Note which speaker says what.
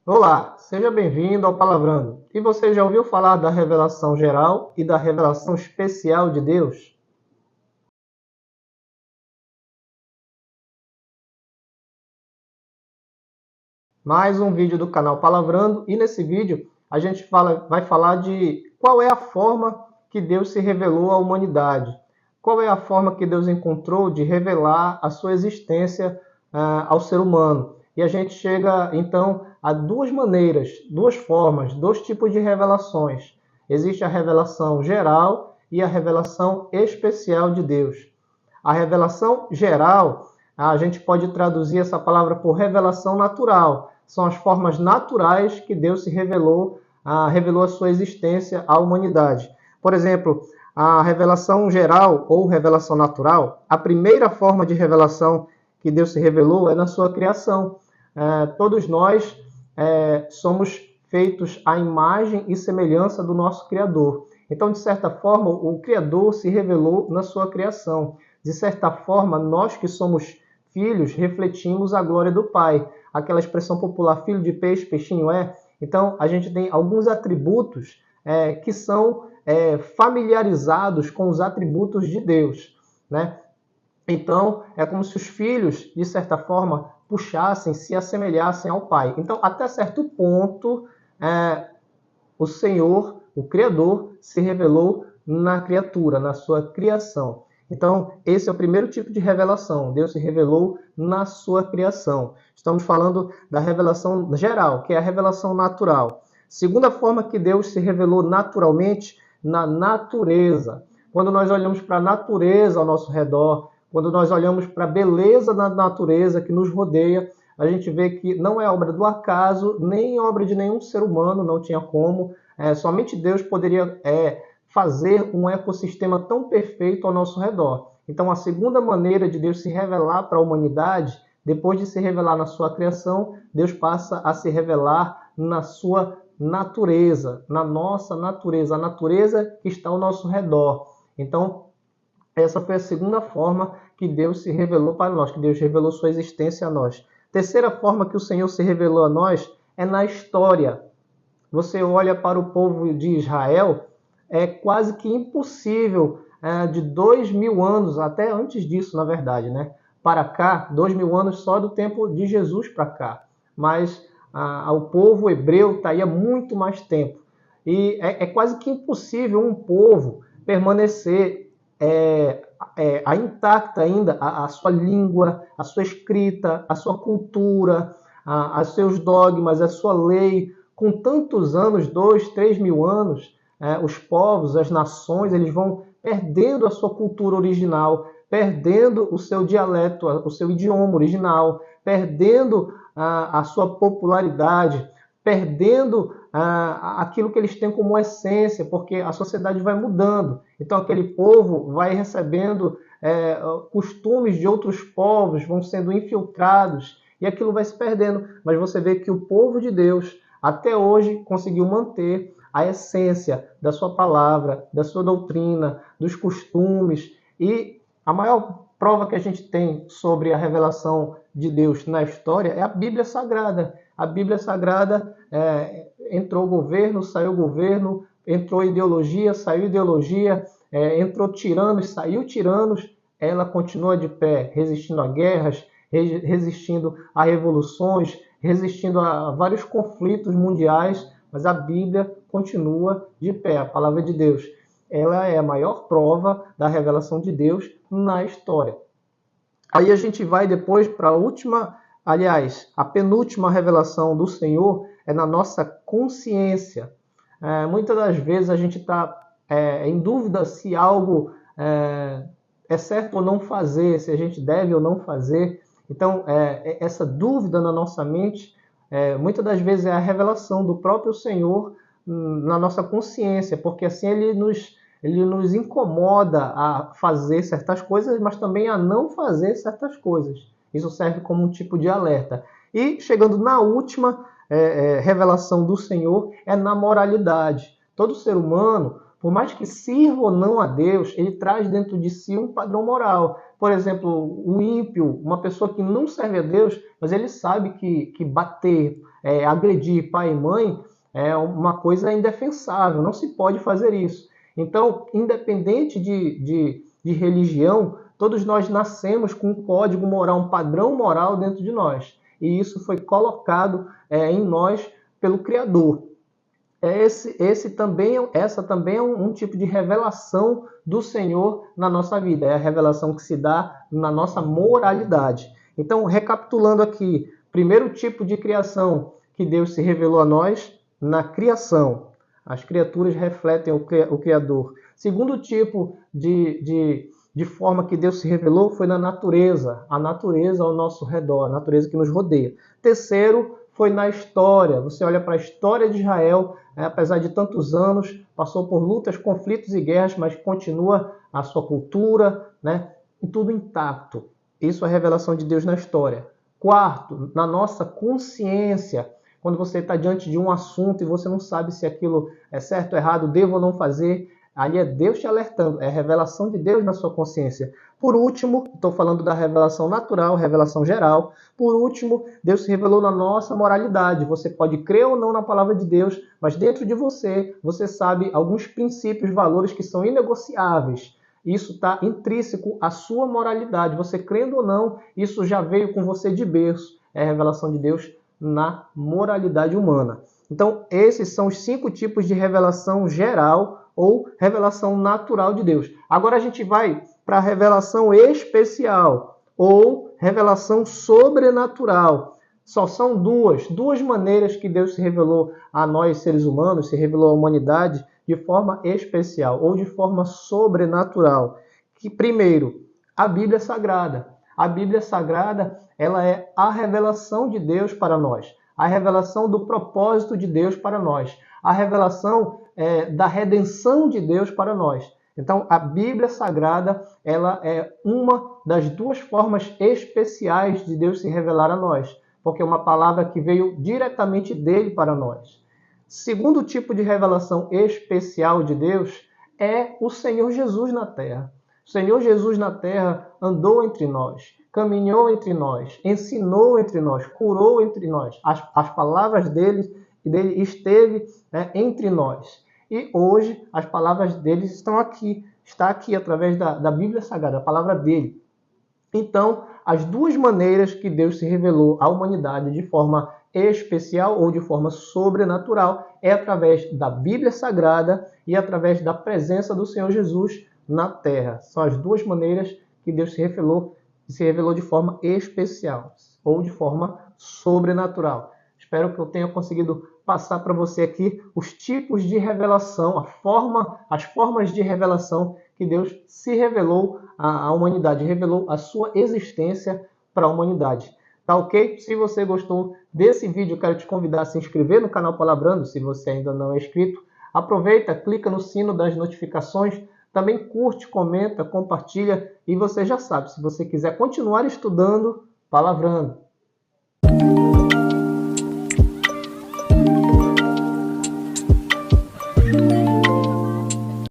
Speaker 1: Olá, seja bem-vindo ao Palavrando. E você já ouviu falar da revelação geral e da revelação especial de Deus? Mais um vídeo do canal Palavrando e nesse vídeo a gente vai falar de qual é a forma que Deus se revelou à humanidade. Qual é a forma que Deus encontrou de revelar a sua existência ao ser humano. E a gente chega então a duas maneiras, duas formas, dois tipos de revelações. Existe a revelação geral e a revelação especial de Deus. A revelação geral, a gente pode traduzir essa palavra por revelação natural. São as formas naturais que Deus se revelou a sua existência à humanidade. Por exemplo, a revelação geral ou revelação natural, a primeira forma de revelação que Deus se revelou é na sua criação. Todos nós somos feitos à imagem e semelhança do nosso Criador. Então, de certa forma, o Criador se revelou na sua criação. De certa forma, nós que somos filhos refletimos a glória do Pai. Aquela expressão popular, filho de peixe, peixinho é. Então, a gente tem alguns atributos que são familiarizados com os atributos de Deus, né? Então, é como se os filhos, de certa forma, puxassem, se assemelhassem ao Pai. Então, até certo ponto, o Senhor, o Criador, se revelou na criatura, na sua criação. Então, esse é o primeiro tipo de revelação. Deus se revelou na sua criação. Estamos falando da revelação geral, que é a revelação natural. Segunda forma que Deus se revelou naturalmente, na natureza. Quando nós olhamos para a natureza ao nosso redor, quando nós olhamos para a beleza da natureza que nos rodeia, a gente vê que não é obra do acaso, nem obra de nenhum ser humano, não tinha como. Somente Deus poderia fazer um ecossistema tão perfeito ao nosso redor. Então, a segunda maneira de Deus se revelar para a humanidade, depois de se revelar na sua criação, Deus passa a se revelar na sua natureza, na nossa natureza, a natureza que está ao nosso redor. Então, essa foi a segunda forma que Deus se revelou para nós, que Deus revelou sua existência a nós. Terceira forma que o Senhor se revelou a nós é na história. Você olha para o povo de Israel, é quase que impossível, de 2000 anos, até antes disso, na verdade, né? Para cá, 2000 anos só do tempo de Jesus para cá. Mas o povo hebreu está aí há muito mais tempo. E é quase que impossível um povo permanecer intacta ainda a sua língua, a sua escrita, a sua cultura, os seus dogmas, a sua lei. Com tantos anos, 2, 3 mil anos, os povos, as nações, eles vão perdendo a sua cultura original, perdendo o seu dialeto, o seu idioma original, perdendo a sua popularidade, perdendo aquilo que eles têm como essência, porque a sociedade vai mudando. Então, aquele povo vai recebendo costumes de outros povos, vão sendo infiltrados, e aquilo vai se perdendo. Mas você vê que o povo de Deus, até hoje, conseguiu manter a essência da sua palavra, da sua doutrina, dos costumes. E a maior prova que a gente tem sobre a revelação de Deus na história é a Bíblia Sagrada. A Bíblia Sagrada entrou governo, saiu governo, entrou ideologia, saiu ideologia, entrou tiranos, saiu tiranos, ela continua de pé, resistindo a guerras, resistindo a revoluções, resistindo a vários conflitos mundiais, mas a Bíblia continua de pé, a palavra de Deus. Ela é a maior prova da revelação de Deus na história. Aí a gente vai depois para a última, aliás, a penúltima revelação do Senhor é na nossa consciência. Muitas das vezes a gente está em dúvida se algo é certo ou não fazer, se a gente deve ou não fazer. Então, essa dúvida na nossa mente, muitas das vezes é a revelação do próprio Senhor na nossa consciência, porque assim ele nos incomoda a fazer certas coisas, mas também a não fazer certas coisas. Isso serve como um tipo de alerta. E chegando na última revelação do Senhor, é na moralidade. Todo ser humano, por mais que sirva ou não a Deus, ele traz dentro de si um padrão moral. Por exemplo, um ímpio, uma pessoa que não serve a Deus, mas ele sabe que bater, agredir pai e mãe é uma coisa indefensável, não se pode fazer isso. Então, independente de religião, todos nós nascemos com um código moral, um padrão moral dentro de nós. E isso foi colocado em nós pelo Criador. Essa também é um tipo de revelação do Senhor na nossa vida. É a revelação que se dá na nossa moralidade. Então, recapitulando aqui, primeiro tipo de criação que Deus se revelou a nós, na criação. As criaturas refletem o Criador. Segundo tipo de forma que Deus se revelou foi na natureza. A natureza ao nosso redor, a natureza que nos rodeia. Terceiro, foi na história. Você olha para a história de Israel, apesar de tantos anos, passou por lutas, conflitos e guerras, mas continua a sua cultura, e tudo intacto. Isso é a revelação de Deus na história. Quarto, na nossa consciência. Quando você está diante de um assunto e você não sabe se aquilo é certo ou errado, devo ou não fazer, ali é Deus te alertando, é a revelação de Deus na sua consciência. Por último, estou falando da revelação natural, revelação geral. Por último, Deus se revelou na nossa moralidade. Você pode crer ou não na palavra de Deus, mas dentro de você, você sabe alguns princípios, valores que são inegociáveis. Isso está intrínseco à sua moralidade. Você crendo ou não, isso já veio com você de berço. É a revelação de Deus na moralidade humana. Então, esses são os 5 tipos de revelação geral ou revelação natural de Deus. Agora a gente vai para a revelação especial ou revelação sobrenatural. Só são duas maneiras que Deus se revelou a nós, seres humanos, se revelou à humanidade de forma especial ou de forma sobrenatural. Que, primeiro, a Bíblia Sagrada. A Bíblia Sagrada, ela é a revelação de Deus para nós, a revelação do propósito de Deus para nós, a revelação da redenção de Deus para nós. Então, a Bíblia Sagrada, ela é uma das 2 formas especiais de Deus se revelar a nós, porque é uma palavra que veio diretamente dele para nós. Segundo tipo de revelação especial de Deus é o Senhor Jesus na Terra. O Senhor Jesus na Terra andou entre nós, caminhou entre nós, ensinou entre nós, curou entre nós. As palavras dele esteve entre nós. E hoje as palavras dele estão aqui. Está aqui através da Bíblia Sagrada, a palavra dele. Então, as 2 maneiras que Deus se revelou à humanidade de forma especial ou de forma sobrenatural é através da Bíblia Sagrada e através da presença do Senhor Jesus na Terra. São as 2 maneiras que Deus se revelou de forma especial ou de forma sobrenatural. Espero que eu tenha conseguido passar para você aqui os tipos de revelação, as formas de revelação que Deus se revelou à humanidade, revelou a sua existência para a humanidade. Tá ok? Se você gostou desse vídeo, eu quero te convidar a se inscrever no canal Palavrando, se você ainda não é inscrito. Aproveita, clica no sino das notificações, também curte, comenta, compartilha e você já sabe, se você quiser continuar estudando, Palavrando.